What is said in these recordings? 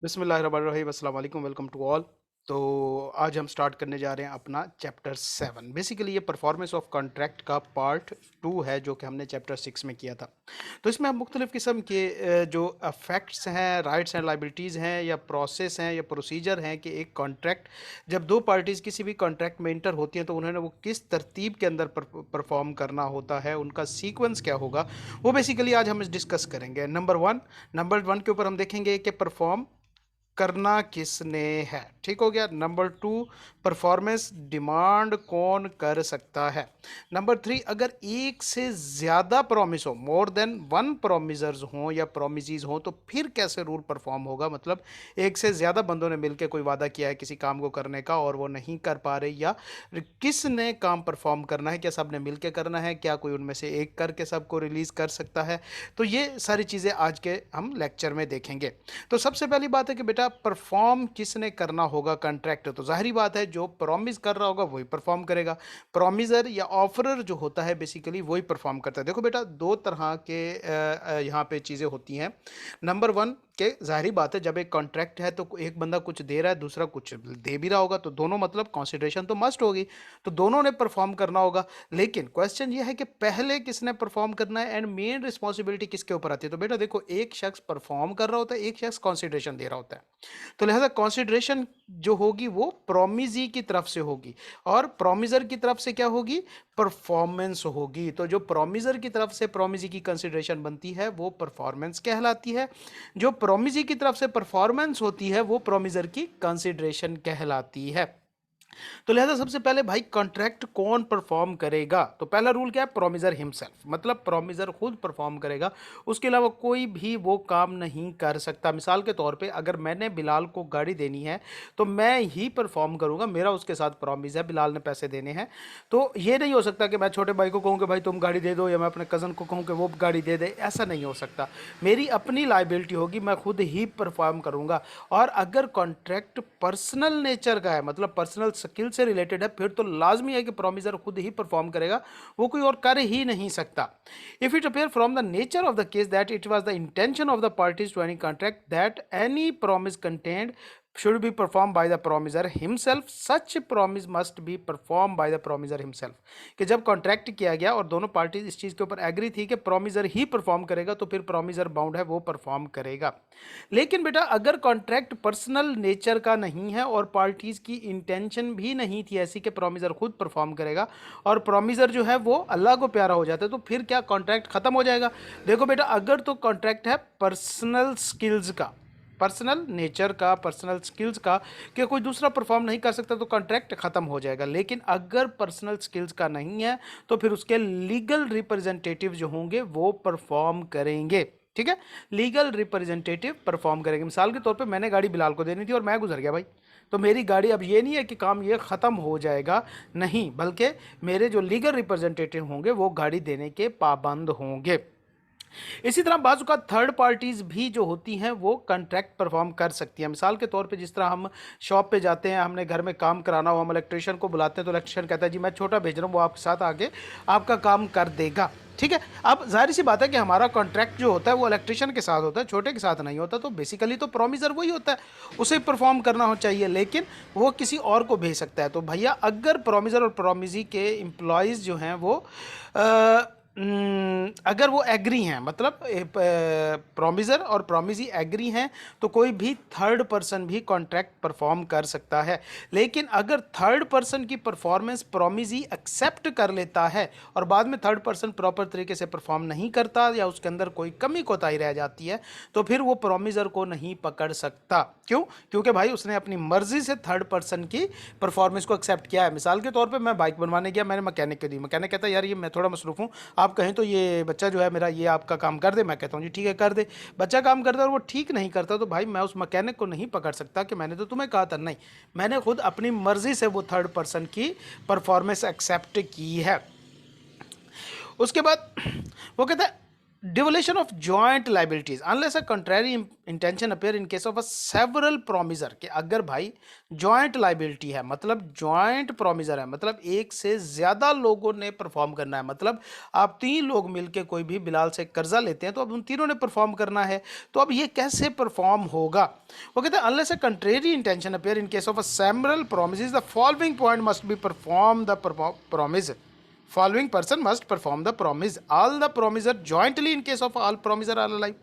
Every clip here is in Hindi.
बिस्मिल्लाहिर्रहमानिर्रहीम अस्सलाम वालेकुम वेलकम टू ऑल। तो आज हम स्टार्ट करने जा रहे हैं अपना चैप्टर 7। बेसिकली ये परफॉर्मेंस ऑफ कॉन्ट्रैक्ट का पार्ट 2 है जो कि हमने चैप्टर 6 में किया था। तो इसमें हम मुख्तलिफ़ किस्म के जो अफेक्ट्स हैं, राइट्स एंड लाइबिलिटीज़ हैं या प्रोसेस हैं या प्रोसीजर हैं कि एक कॉन्ट्रैक्ट जब दो पार्टीज़ किसी भी कॉन्ट्रैक्ट में इंटर होती हैं तो उन्होंने वो किस तरतीब के अंदर परफॉर्म करना होता है, उनका सीक्वेंस क्या होगा, वो बेसिकली आज हम डिस्कस करेंगे। नंबर वन के ऊपर हम देखेंगे कि परफॉर्म करना किसने है। ठीक हो गया। नंबर 2, परफॉर्मेंस डिमांड कौन कर सकता है। नंबर 3, अगर एक से ज़्यादा प्रॉमिस हो, मोर देन वन प्रोमिजर्स हों या प्रोमिजीज हों, तो फिर कैसे रूल परफॉर्म होगा। मतलब एक से ज़्यादा बंदों ने मिलकर कोई वादा किया है किसी काम को करने का और वो नहीं कर पा रहे, या किसने काम परफॉर्म करना है, क्या सब ने मिलकर करना है, क्या कोई उनमें से एक करके सबको रिलीज़ कर सकता है। तो ये सारी चीज़ें आज के हम लेक्चर में देखेंगे। तो सबसे पहली बात है कि बेटा परफॉर्म किसने करना होगा कॉन्ट्रैक्ट। तो जाहिर बात है जो प्रॉमिस कर रहा होगा वही परफॉर्म करेगा। प्रॉमिसर या ऑफरर जो होता है बेसिकली वही परफॉर्म करता है। देखो बेटा दो तरह के यहाँ पे चीज़ें होती हैं। नंबर वन के जाहिर बात है जब एक कॉन्ट्रैक्ट है तो एक बंदा कुछ दे रहा है दूसरा कुछ दे भी रहा होगा, तो दोनों मतलब कंसिडरेशन तो मस्ट होगी, तो दोनों ने परफॉर्म करना होगा। लेकिन क्वेश्चन ये है कि पहले किसने परफॉर्म करना है एंड मेन रिस्पॉन्सिबिलिटी किसके ऊपर आती है। तो बेटा देखो एक शख्स परफॉर्म कर रहा होता है, एक शख्स कंसिडरेशन दे रहा होता है। तो लिहाजा कंसिडरेशन जो होगी वो प्रोमिजी की तरफ से होगी और प्रोमिजर की तरफ से क्या होगी, परफॉर्मेंस होगी। तो जो प्रोमिजर की तरफ से प्रोमिजी की कंसिडरेशन बनती है वो परफॉर्मेंस कहलाती है, जो प्रोमिजी की तरफ से परफॉर्मेंस होती है वो प्रोमिजर की कंसिडरेशन कहलाती है। तो लिहाजा सबसे पहले भाई कॉन्ट्रैक्ट कौन परफॉर्म करेगा। तो पहला रूल क्या है, प्रोमिजर हिमसेल्फ, मतलब प्रोमिजर खुद परफॉर्म करेगा, उसके अलावा कोई भी वो काम नहीं कर सकता। मिसाल के तौर पे अगर मैंने बिलाल को गाड़ी देनी है तो मैं ही परफॉर्म करूंगा, मेरा उसके साथ प्रॉमिस है, बिलाल ने पैसे देने हैं। तो ये नहीं हो सकता कि मैं छोटे भाई को कहूँ कि भाई तुम गाड़ी दे दो या मैं अपने कज़न को कहूँ कि वो गाड़ी दे दे, ऐसा नहीं हो सकता। मेरी अपनी लाइबिलिटी होगी, मैं खुद ही परफॉर्म करूंगा। और अगर कॉन्ट्रैक्ट पर्सनल नेचर का है, मतलब पर्सनल स्किल से रिलेटेड है, फिर तो लाजमी है कि प्रोमिसर खुद ही परफॉर्म करेगा, वो कोई और कर ही नहीं सकता। If it appear from the nature of the case that it was the intention of the parties to any contract that any promise contained should be performed by the promiser himself, such promise must be performed by the promiser himself। कि जब कॉन्ट्रैक्ट किया गया और दोनों पार्टीज इस चीज़ के ऊपर एग्री थी कि प्रोमिसर ही परफॉर्म करेगा, तो फिर प्रोमिसर बाउंड है वो परफॉर्म करेगा। लेकिन बेटा अगर कॉन्ट्रैक्ट पर्सनल नेचर का नहीं है और पार्टीज की इंटेंशन भी नहीं थी ऐसी कि प्रोमिसर खुद परफॉर्म करेगा और प्रोमिसर जो है वो अल्लाह को प्यारा हो जाता है, तो फिर क्या कॉन्ट्रैक्ट खत्म हो जाएगा। देखो बेटा अगर तो कॉन्ट्रैक्ट है पर्सनल स्किल्स का, पर्सनल नेचर का, पर्सनल स्किल्स का, कि कोई दूसरा परफॉर्म नहीं कर सकता, तो कॉन्ट्रैक्ट खत्म हो जाएगा। लेकिन अगर पर्सनल स्किल्स का नहीं है तो फिर उसके लीगल रिप्रेजेंटेटिव जो होंगे वो परफॉर्म करेंगे। ठीक है, लीगल रिप्रेजेंटेटिव परफॉर्म करेंगे। मिसाल के तौर पे मैंने गाड़ी बिलाल को देनी थी और मैं गुजर गया भाई, तो मेरी गाड़ी, अब ये नहीं है कि काम ये ख़त्म हो जाएगा, नहीं, बल्कि मेरे जो लीगल रिप्रेजेंटेटिव होंगे वो गाड़ी देने के पाबंद होंगे। इसी तरह बाजू का थर्ड पार्टीज भी जो होती हैं वो कॉन्ट्रैक्ट परफॉर्म कर सकती हैं। मिसाल के तौर पे जिस तरह हम शॉप पे जाते हैं, हमने घर में काम कराना हो, हम इलेक्ट्रिशियन को बुलाते हैं तो इलेक्ट्रिशियन कहता है जी मैं छोटा भेज रहा हूँ, वो आपके साथ आके आपका काम कर देगा। ठीक है, अब जाहिर सी बात है कि हमारा कॉन्ट्रैक्ट जो होता है वो इलेक्ट्रिशियन के साथ होता है, छोटे के साथ नहीं होता। तो बेसिकली तो प्रोमिसर वही होता है, उसे परफॉर्म करना हो चाहिए, लेकिन वो किसी और को भेज सकता है। तो भैया अगर प्रोमिसर और प्रोमिजी के एम्प्लॉयज़ जो हैं वो अगर वो एग्री हैं, मतलब प्रोमिसर और प्रोमिसी एग्री हैं, तो कोई भी थर्ड पर्सन भी कॉन्ट्रैक्ट परफॉर्म कर सकता है। लेकिन अगर थर्ड पर्सन की परफॉर्मेंस प्रोमिसी एक्सेप्ट कर लेता है और बाद में थर्ड पर्सन प्रॉपर तरीके से परफॉर्म नहीं करता या उसके अंदर कोई कमी कोताही रह जाती है, तो फिर वो प्रोमिसर को नहीं पकड़ सकता। क्यों? क्योंकि भाई उसने अपनी मर्जी से थर्ड पर्सन की परफॉर्मेंस को एक्सेप्ट किया है। मिसाल के तौर पर मैं बाइक बनवाने गया, मैंने मैकेनिक को दी, मैकेनिक कहता है यार ये मैं थोड़ा मसरूफ़ हूँ, आप कहें तो ये बच्चा जो है मेरा ये आपका काम कर दे। मैं कहता हूँ जी ठीक है कर दे। बच्चा काम करता है और वो ठीक नहीं करता, तो भाई मैं उस मैकेनिक को नहीं पकड़ सकता कि मैंने तो तुम्हें कहा था, नहीं, मैंने खुद अपनी मर्जी से वो थर्ड पर्सन की परफॉर्मेंस एक्सेप्ट की है। उसके बाद वो कहता है Devolution of joint liabilities unless a contrary intention appear in case of a several promisor, कि अगर भाई joint liability है मतलब joint promisor है मतलब एक से ज्यादा लोगों ने परफॉर्म करना है, मतलब आप तीन लोग मिलके कोई भी बिलाल से कर्जा लेते हैं तो अब उन तीनों ने परफॉर्म करना है, तो अब ये कैसे परफॉर्म होगा? वो कहते हैं unless a contrary intention appear in case of a several promises the following point must be performed the promise. Following person must perform the promise. All the promiser jointly in case of all promiser are alive.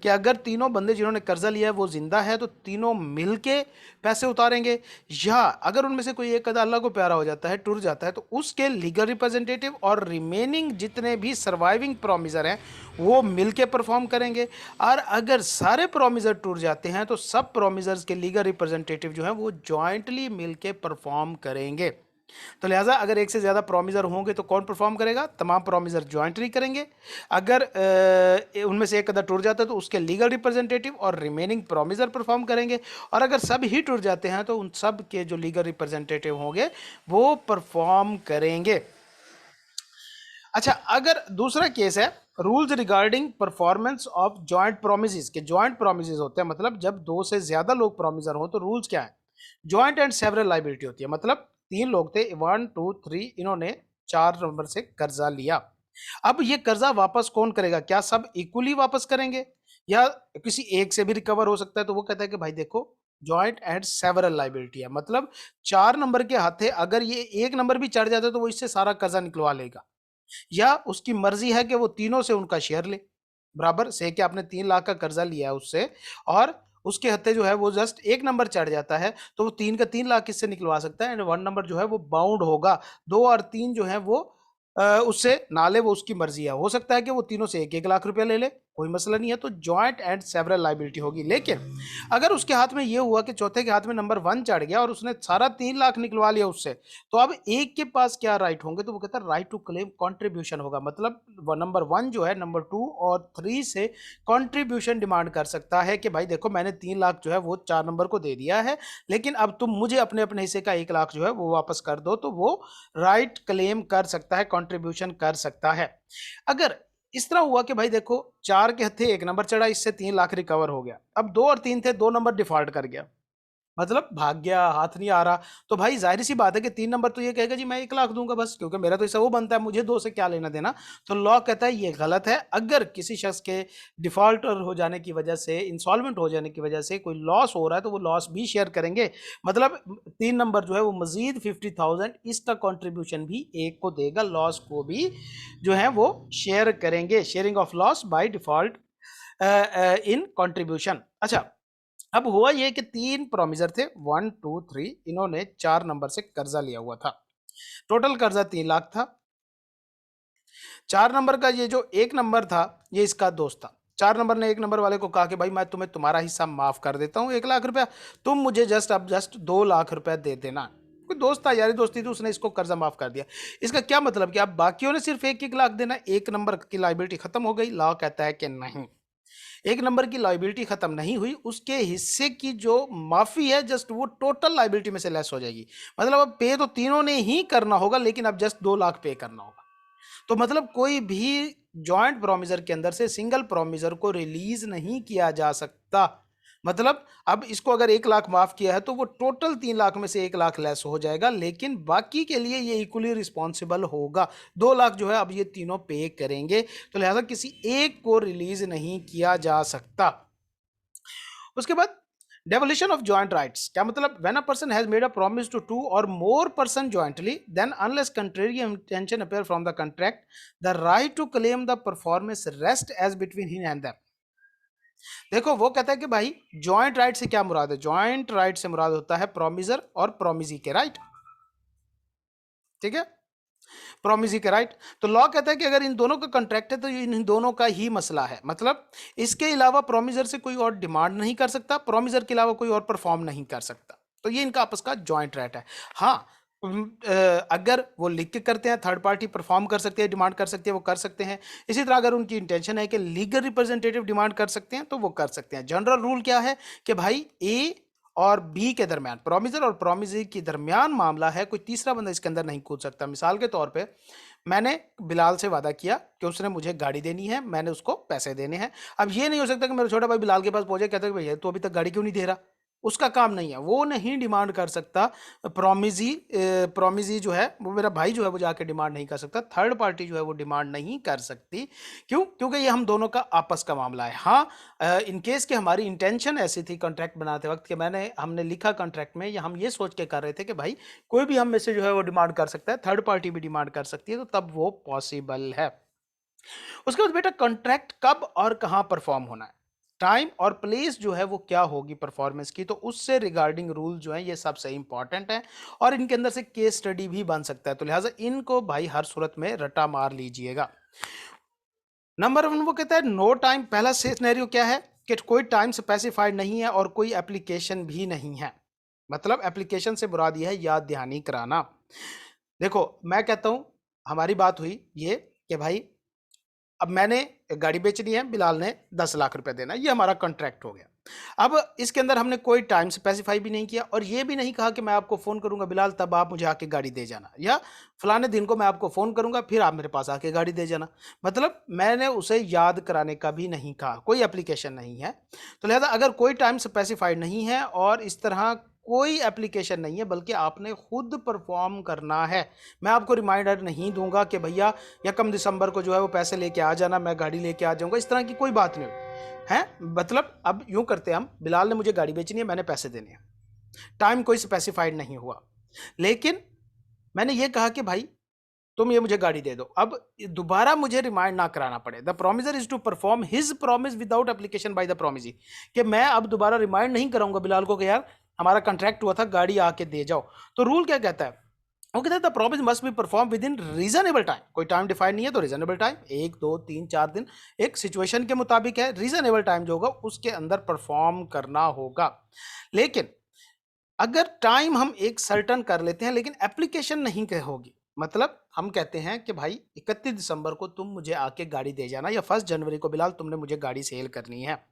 कि अगर तीनों बंदे जिन्होंने कर्जा लिया है वो जिंदा है तो तीनों मिलके पैसे उतारेंगे, या अगर उनमें से कोई एक अदा अल्लाह को प्यारा हो जाता है, टूट जाता है, तो उसके लीगल रिप्रेजेंटेटिव और रिमेनिंग जितने भी सर्वाइविंग प्रोमिजर हैं वो मिलके परफॉर्म करेंगे। और अगर सारे प्रोमिजर टूट जाते हैं तो सब प्रोमिजर्स के लीगल रिप्रेजेंटेटिव जो हैं वो जॉइंटली मिलके परफॉर्म करेंगे। तो लिहाजा अगर एक से ज़्यादा प्रोमिजर होंगे तो कौन परफॉर्म करेगा? तमाम प्रोमिजर ज्वाइंटली करेंगे। अगर उनमें से एक अदा टूट जाता है तो उसके लीगल रिप्रेजेंटेटिव और रिमेनिंग प्रोमिजर परफॉर्म करेंगे, और अगर सब ही टूट जाते हैं तो उन सब के जो लीगल रिप्रेजेंटेटिव होंगे वो परफॉर्म करेंगे। अच्छा, अगर दूसरा केस है rules regarding performance of joint promises, के जॉइंट प्रोमिसेस होते हैं मतलब जब दो से ज्यादा लोग प्रोमिसर हो तो रूल्स क्या है? जॉइंट एंड सेवरल लाइबिलिटी होती है, मतलब तीन लोग थे, 1 2 3, इन्होंने 4 नंबर से कर्जा लिया। अब ये कर्जा वापस कौन करेगा? क्या सब इक्वली वापस करेंगे या किसी एक से भी रिकवर हो सकता है? तो वो कहता है कि भाई देखो जॉइंट एंड सेवरल लाइबिलिटी है, मतलब 4 नंबर के हाथ है, अगर ये एक नंबर भी चढ़ जाता है तो वो इससे सारा कर्जा निकलवा लेगा, या उसकी मर्जी है कि वो तीनों से उनका शेयर ले बराबर से, कि आपने 3 लाख का कर्जा लिया है उससे और उसके हत्थे जो है वो जस्ट एक नंबर चढ़ जाता है तो वो 3 का 3 लाख किससे निकलवा सकता है? एंड 1 नंबर जो है वो बाउंड होगा, 2 और 3 जो है वो उससे ना ले, वो उसकी मर्जी है। हो सकता है कि वो तीनों से 1-1 लाख रुपया ले ले, कोई मसला नहीं है, तो जॉइंट एंड सेवरल लाइबिलिटी होगी। लेकिन अगर उसके हाथ में ये हुआ कि चौथे के हाथ में नंबर 1 चढ़ गया और उसने सारा 3 लाख निकलवा लिया उससे, तो अब एक के पास क्या राइट होंगे? तो वो कहता है राइट टू क्लेम कॉन्ट्रीब्यूशन होगा, मतलब नंबर 1 जो है नंबर 2 और 3 से कॉन्ट्रीब्यूशन डिमांड कर सकता है कि भाई देखो मैंने 3 लाख जो है वो 4 नंबर को दे दिया है, लेकिन अब तुम मुझे अपने अपने हिस्से का 1 लाख जो है वो वापस कर दो, तो वो राइट क्लेम कर सकता है, कॉन्ट्रीब्यूशन कर सकता है। अगर इस तरह हुआ कि भाई देखो 4 के हत्थे 1 नंबर चढ़ा, इससे 3 लाख रिकवर हो गया, अब 2 और 3 थे, 2 नंबर डिफॉल्ट कर गया, मतलब भाग गया, हाथ नहीं आ रहा, तो भाई जाहिर सी बात है कि 3 नंबर तो ये कहेगा जी मैं 1 लाख दूंगा बस, क्योंकि मेरा तो इससे वो बनता है, मुझे 2 से क्या लेना देना। तो लॉ कहता है ये गलत है। अगर किसी शख्स के डिफॉल्टर हो जाने की वजह से, इंसॉल्वेंट हो जाने की वजह से कोई लॉस हो रहा है तो वो लॉस भी शेयर करेंगे, मतलब 3 नंबर जो है वो मजीद 50,000 इसका कॉन्ट्रीब्यूशन भी एक को देगा, लॉस को भी जो है वो शेयर करेंगे, sharing of loss by default in contribution. अच्छा, अब हुआ ये कि 3 प्रोमिसर थे, 1 2 3, इन्होंने 4 नंबर से कर्जा लिया हुआ था, टोटल कर्जा 3 लाख था। 4 नंबर का ये जो 1 नंबर था ये इसका दोस्त था। 4 नंबर ने 1 नंबर वाले को कहा कि भाई मैं तुम्हें तुम्हारा हिस्सा माफ कर देता हूँ 1 लाख रुपया, तुम मुझे जस्ट 2 लाख रुपया दे देना। कोई दोस्त था, यारी दोस्ती थी, उसने इसको कर्जा माफ कर दिया। इसका क्या मतलब कि अब बाकियों ने सिर्फ 1-1 लाख देना, 1 नंबर की लाइबिलिटी खत्म हो गई? लॉ कहता है कि नहीं, 1 नंबर की लाइबिलिटी खत्म नहीं हुई, उसके हिस्से की जो माफी है जस्ट वो टोटल लाइबिलिटी में से लेस हो जाएगी, मतलब अब पे तो तीनों ने ही करना होगा लेकिन अब जस्ट 2 लाख पे करना होगा। तो मतलब कोई भी जॉइंट प्रोमिसर के अंदर से सिंगल प्रोमिसर को रिलीज नहीं किया जा सकता, मतलब अब इसको अगर 1 लाख माफ किया है तो वो टोटल 3 लाख में से 1 लाख लेस हो जाएगा, लेकिन बाकी के लिए ये इक्वली रिस्पॉन्सिबल होगा। 2 लाख जो है अब ये तीनों पे करेंगे, तो लिहाजा किसी एक को रिलीज नहीं किया जा सकता। उसके बाद डेवोल्यूशन ऑफ जॉइंट राइट्स, क्या मतलब? When a person has made a promise to 2 और more person jointly, then unless contrary intention appear from the contract, the right to claim the performance rest as between him and them. देखो वो कहता है कि भाई जॉइंट राइट से क्या मुराद है? जॉइंट राइट से मुराद होता है प्रोमिसर और प्रोमिसी के राइट, ठीक है, प्रोमिसी के राइट। तो लॉ कहता है कि अगर इन दोनों का कॉन्ट्रैक्ट है तो इन दोनों का ही मसला है, मतलब इसके अलावा प्रोमिसर से कोई और डिमांड नहीं कर सकता, प्रोमिसर के अलावा कोई और परफॉर्म नहीं कर सकता, तो ये इनका आपस का जॉइंट राइट है। हाँ, अगर वो लिख के करते हैं, थर्ड पार्टी परफॉर्म कर सकते हैं, डिमांड कर सकते हैं, वो कर सकते हैं। इसी तरह अगर उनकी इंटेंशन है कि लीगल रिप्रेजेंटेटिव डिमांड कर सकते हैं तो वो कर सकते हैं। जनरल रूल क्या है कि भाई ए और बी के दरमियान, प्रोमिसर और प्रोमिसी के दरमियान मामला है, कोई तीसरा बंदा इसके अंदर नहीं कूद सकता। मिसाल के तौर पे मैंने बिलाल से वादा किया कि उसने मुझे गाड़ी देनी है, मैंने उसको पैसे देने हैं। अब ये नहीं हो सकता कि मेरा छोटा भाई बिलाल के पास पहुंचे कहता है कि भैया तू अभी तक गाड़ी क्यों नहीं दे रहा। उसका काम नहीं है, वो नहीं डिमांड कर सकता। प्रॉमिजी जो है वो मेरा भाई जो है वो जाके डिमांड नहीं कर सकता, थर्ड पार्टी जो है वो डिमांड नहीं कर सकती। क्यों? क्योंकि ये हम दोनों का आपस का मामला है। हाँ, इन केस कि हमारी इंटेंशन ऐसी थी कॉन्ट्रैक्ट बनाते वक्त कि हमने लिखा कॉन्ट्रैक्ट में, या हम ये सोच के कर रहे थे कि भाई कोई भी हम में से जो है वो डिमांड कर सकता है, थर्ड पार्टी भी डिमांड कर सकती है, तो तब वो पॉसिबल है। उसके बाद बेटा कॉन्ट्रैक्ट कब और कहां परफॉर्म होना है, टाइम और प्लेस जो है वो क्या होगी परफॉर्मेंस की, तो उससे रिगार्डिंग रूल जो है ये सबसे इंपॉर्टेंट है, और इनके अंदर से केस स्टडी भी बन सकता है, तो लिहाजा इनको भाई हर सूरत में रटा मार लीजिएगा। नंबर वन वो कहता है नो टाइम। पहला सिनेरियो क्या है कि कोई टाइम स्पेसिफाइड नहीं है और कोई एप्लीकेशन भी नहीं है। मतलब एप्लीकेशन से मुराद यह है याद दहानी कराना। देखो मैं कहता हूं, हमारी बात हुई ये कि भाई अब मैंने गाड़ी बेचनी है, बिलाल ने 10 लाख रुपए देना, ये हमारा कॉन्ट्रैक्ट हो गया। अब इसके अंदर हमने कोई टाइम स्पेसिफाई भी नहीं किया और ये भी नहीं कहा कि मैं आपको फोन करूंगा बिलाल तब आप मुझे आके गाड़ी दे जाना, या फलाने दिन को मैं आपको फोन करूंगा फिर आप मेरे पास आके गाड़ी दे जाना। मतलब मैंने उसे याद कराने का भी नहीं कहा, कोई एप्लीकेशन नहीं है। तो लिहाजा अगर कोई टाइम स्पेसिफाइड नहीं है और इस तरह कोई एप्लीकेशन नहीं है बल्कि आपने खुद परफॉर्म करना है, मैं आपको रिमाइंडर नहीं दूंगा कि भैया यकम दिसंबर को जो है वो पैसे लेके आ जाना, मैं गाड़ी लेके आ जाऊंगा, इस तरह की कोई बात नहीं है। मतलब अब यूं करते हैं हम, बिलाल ने मुझे गाड़ी बेचनी है, मैंने पैसे देने हैं, टाइम कोई स्पेसिफाइड नहीं हुआ, लेकिन मैंने ये कहा कि भाई तुम ये मुझे गाड़ी दे दो, अब दोबारा मुझे रिमाइंड ना कराना पड़े। The promisor is to perform his promise without application by the promisee, कि मैं अब दोबारा रिमाइंड नहीं कराऊंगा बिलाल को कि यार हमारा कॉन्ट्रैक्ट हुआ था गाड़ी आके दे जाओ। तो रूल क्या कहता है, वो कहता है the promise must be perform with in reasonable time. कोई टाइम डिफाइंड नहीं है तो रीजनेबल टाइम 1 2 3 4 दिन, एक सिचुएशन के मुताबिक है, रीजनेबल टाइम जो होगा उसके अंदर परफॉर्म करना होगा। लेकिन अगर टाइम हम एक सर्टन कर लेते हैं लेकिन एप्लीकेशन नहीं होगी, मतलब हम कहते हैं कि भाई 31 दिसंबर को तुम मुझे आके गाड़ी दे जाना, या 1 जनवरी को बिलाल तुमने मुझे गाड़ी सेल करनी है,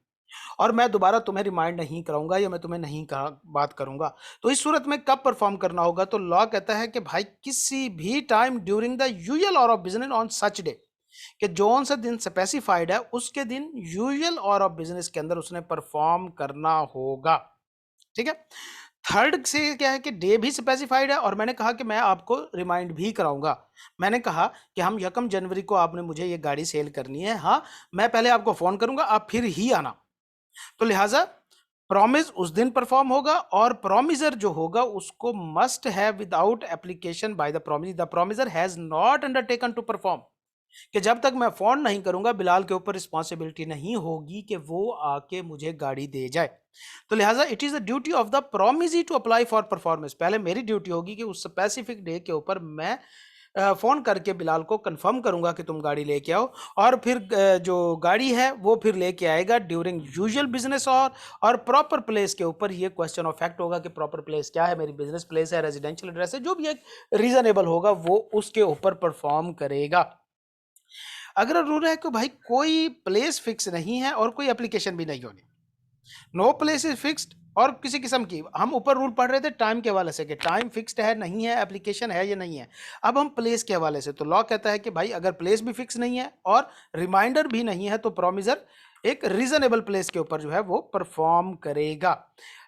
और मैं दोबारा तुम्हें रिमाइंड नहीं कराऊंगा या मैं तुम्हें नहीं कहा बात करूंगा, तो इस सूरत में कब परफॉर्म करना होगा, तो लॉ कहता है कि भाई किसी भी time during the usual hour of business on such day, कि जोन सा दिन स्पेसिफाइड है उसके दिन यूजुअल आवर ऑफ बिजनेस के अंदर उसने परफॉर्म करना होगा। ठीक है। थर्ड से क्या है कि डे भी स्पेसिफाइड है, और मैंने कहा कि मैं आपको रिमाइंड भी कराऊंगा। मैंने कहा कि हम 1 जनवरी को आपने मुझे ये गाड़ी सेल करनी है, हाँ मैं पहले आपको फोन करूंगा आप फिर ही आना। तो लिहाजा प्रॉमिस उस दिन परफॉर्म होगा, और प्रॉमिसर जो होगा उसको मस्ट है without application by the promise, the promisor has not undertaken to perform, कि जब तक मैं फोन नहीं करूंगा बिलाल के ऊपर रिस्पॉन्सिबिलिटी नहीं होगी कि वो आके मुझे गाड़ी दे जाए। तो लिहाजा it is the duty of the promisee to apply for performance, पहले मेरी ड्यूटी होगी कि उस स्पेसिफिक डे के ऊपर मैं फोन करके बिलाल को कंफर्म करूंगा कि तुम गाड़ी लेके आओ, और फिर जो गाड़ी है वो फिर लेके आएगा ड्यूरिंग यूजुअल बिजनेस और प्रॉपर प्लेस के ऊपर। ये क्वेश्चन ऑफ फैक्ट होगा कि प्रॉपर प्लेस क्या है, मेरी बिजनेस प्लेस है, रेजिडेंशियल एड्रेस है, जो भी एक रीजनेबल होगा वो उसके ऊपर परफॉर्म करेगा। अगर रूल है कि भाई कोई प्लेस फिक्स नहीं है और कोई एप्लीकेशन भी नहीं होनी, नो प्लेस इज फिक्स्ड, और किसी किस्म की हम ऊपर रूल पढ़ रहे थे टाइम के हवाले से कि टाइम फिक्स्ड है नहीं है, एप्लीकेशन है या नहीं है, अब हम प्लेस के हवाले से, तो लॉ कहता है कि भाई अगर प्लेस भी फिक्स नहीं है और रिमाइंडर भी नहीं है तो प्रोमिसर एक रीजनेबल प्लेस के ऊपर जो है वो परफॉर्म करेगा।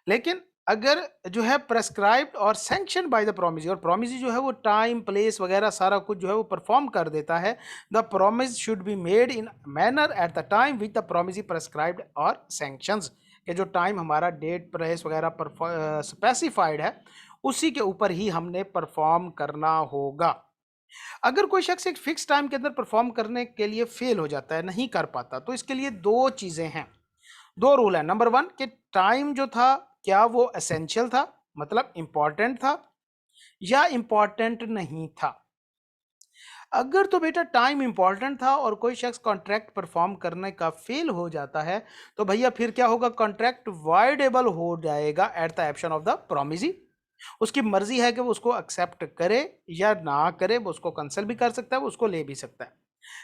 लेकिन अगर जो है प्रेस्क्राइब्ड और सैंक्शन बाय द प्रोमिसी, और प्रोमिसी जो है वो टाइम प्लेस वगैरह सारा कुछ जो है वो परफॉर्म कर देता है, the promise should be made in manner at the time with the promisee prescribed और सैंक्शंस, कि जो टाइम हमारा डेट प्रेस वगैरह स्पेसिफाइड है उसी के ऊपर ही हमने परफॉर्म करना होगा। अगर कोई शख्स एक फिक्स टाइम के अंदर परफॉर्म करने के लिए फेल हो जाता है, नहीं कर पाता, तो इसके लिए दो चीजें हैं, दो रूल है। नंबर वन कि टाइम जो था क्या वो एसेंशियल था, मतलब इंपॉर्टेंट था, या इंपॉर्टेंट नहीं था। अगर तो बेटा टाइम इंपॉर्टेंट था और कोई शख्स कॉन्ट्रैक्ट परफॉर्म करने का फेल हो जाता है, तो भैया फिर क्या होगा, कॉन्ट्रैक्ट वाइडेबल हो जाएगा at the option of the promisee. उसकी मर्जी है कि वो उसको एक्सेप्ट करे या ना करे, वो उसको कैंसिल भी कर सकता है, वो उसको ले भी सकता है।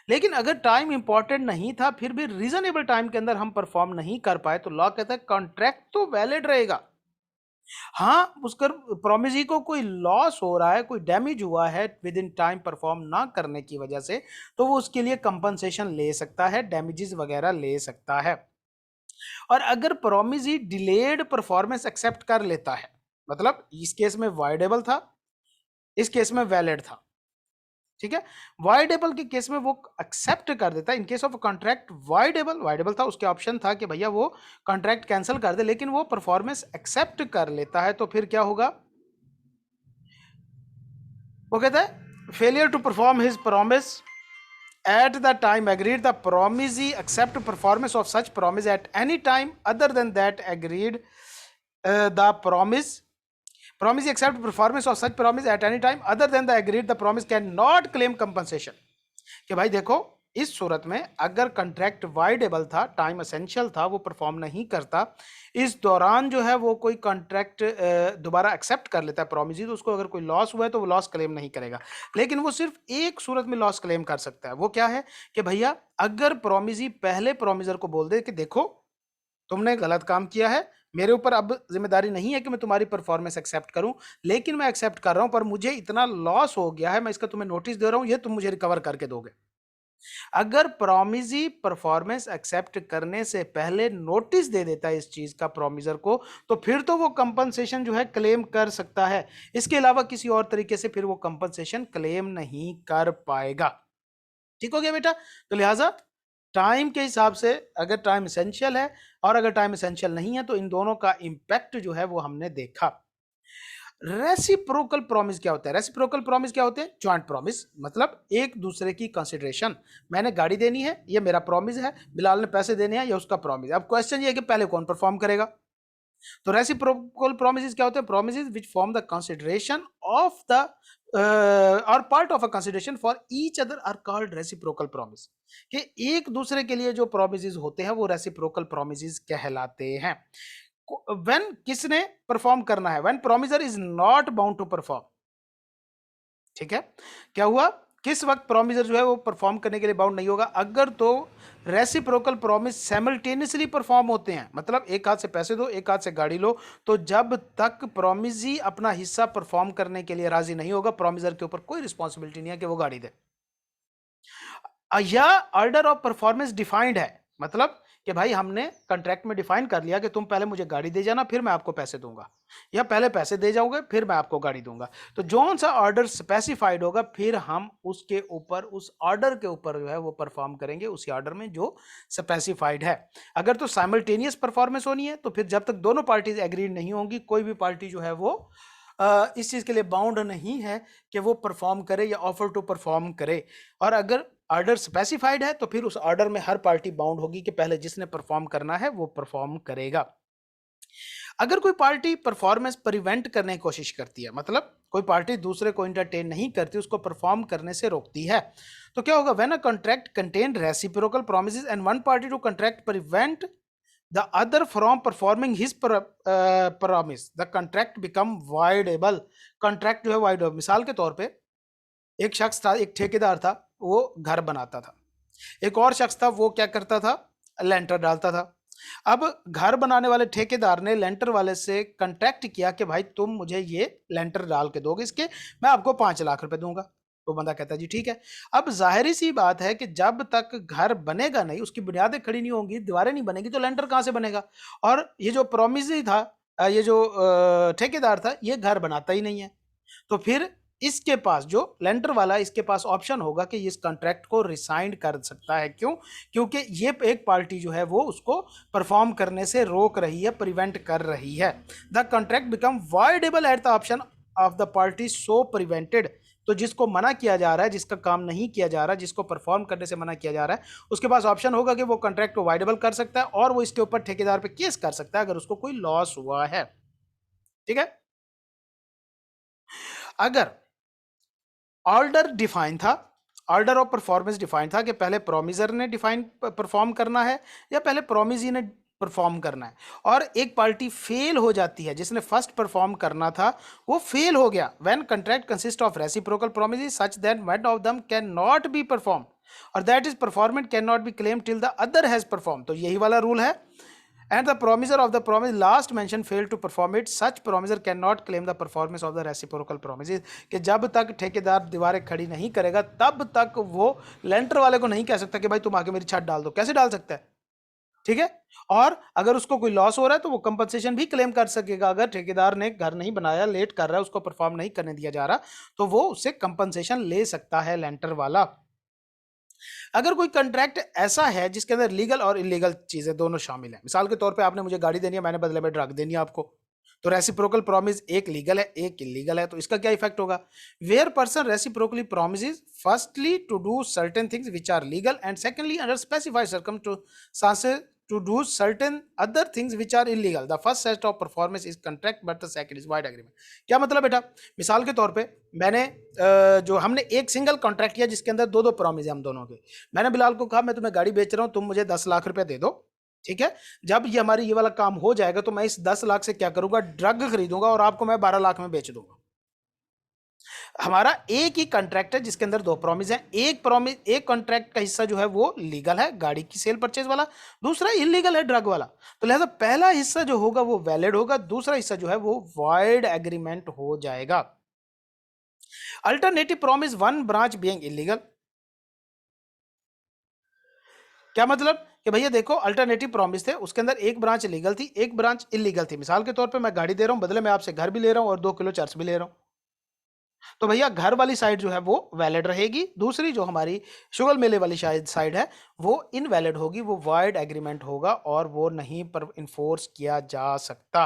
लेकिन अगर टाइम इंपॉर्टेंट नहीं था फिर भी रीजनेबल टाइम के अंदर हम परफॉर्म नहीं कर पाए, तो लॉ कहता है कॉन्ट्रैक्ट तो वैलिड रहेगा, हाँ, उसका प्रोमिसी को कोई लॉस हो रहा है, कोई डैमेज हुआ है विद इन टाइम परफॉर्म ना करने की वजह से, तो वो उसके लिए कंपनसेशन ले सकता है, डैमेजेस वगैरह ले सकता है। और अगर प्रोमिसी डिलेड परफॉर्मेंस एक्सेप्ट कर लेता है, मतलब इस केस में वाइडेबल था, इस केस में वैलिड था, ठीक है, वाइडेबल के केस में वो एक्सेप्ट कर देता है। In case of contract voidable था, उसके ऑप्शन था कि भैया वो कॉन्ट्रैक्ट कैंसिल कर दे, लेकिन वो परफॉर्मेंस एक्सेप्ट कर लेता है, तो फिर क्या होगा, वो कहता है failure to perform his promise at the time agreed, the promisee accept performance of such promise at any time other than that agreed, the promisee accept performance of such promise at any time other than the agreed, the promise cannot claim compensation। कि भाई देखो, इस सूरत में अगर कंट्रैक्ट वाइडेबल था, टाइम एसेंशियल था, वो परफॉर्म नहीं करता, इस दौरान जो है वो कोई कॉन्ट्रैक्ट दोबारा एक्सेप्ट कर लेता है प्रोमिसी, तो उसको अगर कोई लॉस हुआ है तो वो लॉस क्लेम नहीं करेगा। लेकिन वो सिर्फ एक सूरत में लॉस क्लेम कर सकता है, वो क्या है कि भैया अगर प्रोमिसी पहले प्रोमिसर को बोल दे कि देखो तुमने गलत काम किया है, मेरे ऊपर अब जिम्मेदारी नहीं है कि मैं तुम्हारी परफॉर्मेंस एक्सेप्ट करूं, लेकिन मैं एक्सेप्ट कर रहा हूं, पर मुझे इतना लॉस हो गया है, मैं इसका तुम्हें नोटिस दे रहा हूं, ये तुम मुझे रिकवर करके दोगे। अगर प्रोमिसी परफॉर्मेंस एक्सेप्ट करने से पहले नोटिस दे देता है इस चीज का प्रोमिसर को, तो फिर तो वो कंपनसेशन जो है क्लेम कर सकता है, इसके अलावा किसी और तरीके से फिर वो कंपनसेशन क्लेम नहीं कर पाएगा। ठीक हो गया बेटा? तो लिहाजा टाइम के हिसाब से अगर टाइम एसेंशियल है और अगर टाइम एसेंशियल नहीं है, तो इन दोनों का इंपैक्ट जो है वो हमने देखा। रेसिप्रोकल प्रॉमिस क्या होता है? रेसिप्रोकल प्रॉमिस क्या होते हैं? जॉइंट प्रॉमिस, मतलब एक दूसरे की कंसिडरेशन। मैंने गाड़ी देनी है, ये मेरा प्रॉमिस है, बिलाल ने पैसे देने हैं, ये उसका प्रॉमिस है। अब क्वेश्चन ये है कि पहले कौन परफॉर्म करेगा? तो रेसिप्रोकल प्रॉमिसेस क्या होते हैं? Promises which form the consideration of the or part of a consideration for each other are called reciprocal promise. कि एक दूसरे के लिए जो प्रॉमिसेस होते हैं वो रेसिप्रोकल प्रॉमिसेस कहलाते हैं। व्हेन किसने परफॉर्म करना है? When promisor is not bound to perform. ठीक है, क्या हुआ? किस वक्त प्रोमिसर जो है वो परफॉर्म करने के लिए बाउंड नहीं होगा? अगर तो रेसिप्रोकल प्रॉमिस साइमल्टेनियसली परफॉर्म होते हैं, मतलब एक हाथ से पैसे दो, एक हाथ से गाड़ी लो, तो जब तक प्रोमिसी अपना हिस्सा परफॉर्म करने के लिए राजी नहीं होगा, प्रोमिसर के ऊपर कोई रिस्पॉन्सिबिलिटी नहीं है कि वो गाड़ी दे। या ऑर्डर ऑफ परफॉर्मेंस डिफाइंड है, मतलब कि भाई हमने कॉन्ट्रैक्ट में डिफाइन कर लिया कि तुम पहले मुझे गाड़ी दे जाना, फिर मैं आपको पैसे दूंगा, या पहले पैसे दे जाओगे फिर मैं आपको गाड़ी दूंगा। तो जो सा ऑर्डर स्पेसिफाइड होगा, फिर हम उसके ऊपर, उस ऑर्डर के ऊपर जो है वो परफॉर्म करेंगे, उसी ऑर्डर में जो स्पेसिफाइड है। अगर तो साइमल्टेनियस परफॉर्मेंस होनी है, तो फिर जब तक दोनों पार्टीज एग्रीड नहीं होंगी, कोई भी पार्टी जो है वो इस चीज के लिए बाउंड नहीं है कि वो परफॉर्म करे या ऑफर टू परफॉर्म करे। और अगर ऑर्डर स्पेसिफाइड है, तो फिर उस ऑर्डर में हर पार्टी बाउंड होगी कि पहले जिसने परफॉर्म करना है वो परफॉर्म करेगा। अगर कोई पार्टी परफॉर्मेंस प्रिवेंट करने की कोशिश करती है, मतलब कोई पार्टी दूसरे को एंटरटेन नहीं करती, उसको परफॉर्म करने से रोकती है, तो क्या होगा? When a contract contain reciprocal promises and one party to contract prevent the other from performing his promise, the contract become voidable. Contract जो है वाइडेबल। मिसाल के तौर पे एक शख्स था, एक ठेकेदार था, वो घर बनाता था। एक और शख्स था, वो क्या करता था? लेंटर डालता था। अब घर बनाने वाले ठेकेदार ने लेंटर वाले से कॉन्ट्रैक्ट किया कि भाई तुम मुझे ये लेंटर डाल के दोगे, इसके मैं आपको 5 लाख रुपए दूंगा। तो बंदा कहता है जी ठीक है। अब जाहिर सी बात है कि जब तक घर बनेगा नहीं, उसकी बुनियादें खड़ी नहीं होंगी, दीवारें नहीं बनेगी, तो लेंटर कहां से बनेगा? और ये जो प्रोमिस था, ये जो ठेकेदार था, ये घर बनाता ही नहीं है। तो फिर इसके पास, जो लेंटर वाला है, इसके पास ऑप्शन होगा कि इस कॉन्ट्रैक्ट को रिसाइंड कर सकता है। क्यों? क्योंकि ये एक पार्टी जो है वो उसको परफॉर्म करने से रोक रही है, प्रिवेंट कर रही है। The contract become voidable at the option of the party so prevented. तो जिसको मना किया जा रहा है, जिसका काम नहीं किया जा रहा है, जिसको परफॉर्म करने से मना किया जा रहा है, उसके पास ऑप्शन होगा कि वो कॉन्ट्रैक्ट को वाइडेबल कर सकता है और वो इसके ऊपर ठेकेदार पे केस कर सकता है अगर उसको कोई लॉस हुआ है। ठीक है? अगर ऑर्डर डिफाइन था, ऑर्डर ऑफ परफॉर्मेंस डिफाइन था कि पहले प्रोमिसर ने डिफाइन परफॉर्म करना है या पहले प्रोमिसी ने परफॉर्म करना है, और एक पार्टी फेल हो जाती है, जिसने फर्स्ट परफॉर्म करना था वो फेल हो गया। When contract consist of reciprocal promises such that one of them can not be perform or that is performance can not be claim till the other has perform. तो यही वाला रूल है। and the promiser of the promise last mentioned failed to perform it, such promiser cannot claim the performance of the reciprocal promises। कि जब तक ठेकेदार दीवारें खड़ी नहीं करेगा तब तक वो लेंटर वाले को नहीं कह सकता कि भाई तुम आके मेरी छत डाल दो। कैसे डाल सकता है? ठीक है। और अगर उसको कोई लॉस हो रहा है तो वो कंपनसेशन भी क्लेम कर सकेगा। अगर ठेकेदार ने घर नहीं बनाया, लेट कर रहा है, उसको परफॉर्म नहीं करने दिया जा रहा, तो वो उससे कंपनसेशन ले सकता है लेंटर वाला। अगर कोई कॉन्ट्रैक्ट ऐसा है जिसके अंदर लीगल और इलीगल चीजें दोनों शामिल हैं, मिसाल के तौर पे आपने मुझे गाड़ी देनी है, मैंने बदले में ड्रग देनी है आपको, तो रेसिप्रोकल प्रॉमिस एक लीगल है एक इलीगल है, तो इसका क्या इफेक्ट होगा? Where person reciprocally promises firstly to do certain things which are legal and secondly under specified circumstances to do certain other things which are illegal. The first set of performance is contract but the second is void agreement. क्या मतलब बेटा? मिसाल के तौर पे मैंने जो हमने एक सिंगल कॉन्ट्रैक्ट किया जिसके अंदर दो दो प्रॉमिस है हम दोनों के। मैंने बिलाल को कहा मैं तुम्हें गाड़ी बेच रहा हूं, तुम मुझे 10 लाख रुपए दे दो, ठीक है। जब ये हमारी ये वाला काम हो जाएगा तो मैं इस 10 लाख से क्या करूंगा, ड्रग खरीदूंगा और आपको मैं 12 लाख में बेच दूंगा। हमारा एक ही कॉन्ट्रैक्ट है जिसके अंदर दो प्रॉमिस हैं। एक कॉन्ट्रैक्ट का हिस्सा जो है वो लीगल है, गाड़ी की सेल परचेज वाला, दूसरा इलीगल है, ड्रग वाला। तो लिहाजा पहला हिस्सा जो होगा वो वैलिड होगा, दूसरा हिस्सा जो है वो वॉइड एग्रीमेंट हो जाएगा। Alternative promise one branch being illegal. क्या मतलब कि भैया देखो अल्टरनेटिव प्रॉमिस थे, उसके अंदर एक ब्रांच लीगल थी एक ब्रांच इलीगल थी। मिसाल के तौर पे मैं गाड़ी दे रहा हूं, बदले में आपसे घर भी ले रहा हूं और 2 किलो चर्च भी ले रहा हूं। तो भैया घर वाली साइड जो है वो वैलिड रहेगी, दूसरी जो हमारी शुगर मेले वाली साइड है वो इनवैलिड होगी, वो वॉइड एग्रीमेंट होगा और वो नहीं पर इन्फोर्स किया जा सकता।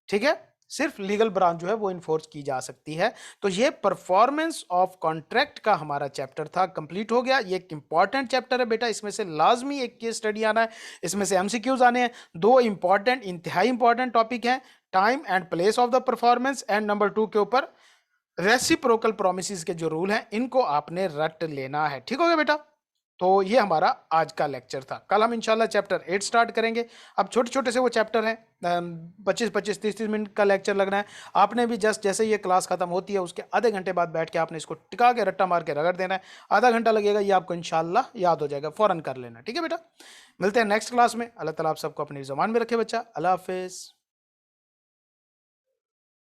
ठीक है, सिर्फ लीगल ब्रांच जो है वो इन्फोर्स की जा सकती है। तो ये परफॉर्मेंस ऑफ कॉन्ट्रैक्ट का हमारा चैप्टर था, कंप्लीट हो गया। ये एक इंपॉर्टेंट चैप्टर है बेटा, इसमें से लाजमी एक केस स्टडी आना है, इसमें से एमसीक्यूज आने हैं। दो इंपॉर्टेंट, इंतहाई इंपॉर्टेंट टॉपिक हैं, time and place of the performance and number 2 के ऊपर रेसिप्रोकल प्रोमिसेस के जो रूल हैं इनको आपने रट लेना है। ठीक हो गया बेटा? तो ये हमारा आज का लेक्चर था। कल हम इंशाल्लाह चैप्टर 8 स्टार्ट करेंगे। अब छोटे छोटे से वो चैप्टर हैं, 25-25 30-30 मिनट का लेक्चर लगना है। आपने भी जस्ट जैसे ये क्लास खत्म होती है उसके आधे घंटे बाद बैठ के आपने इसको टिका के रट्टा मार के रगड़ देना है। आधा घंटा लगेगा, ये आपको इंशाल्लाह याद हो जाएगा, फौरन कर लेना। ठीक है बेटा, मिलते हैं नेक्स्ट क्लास में। अल्लाह ताला आप सबको अपनी ज़बान में रखे बच्चा। अल्लाह हाफिज़।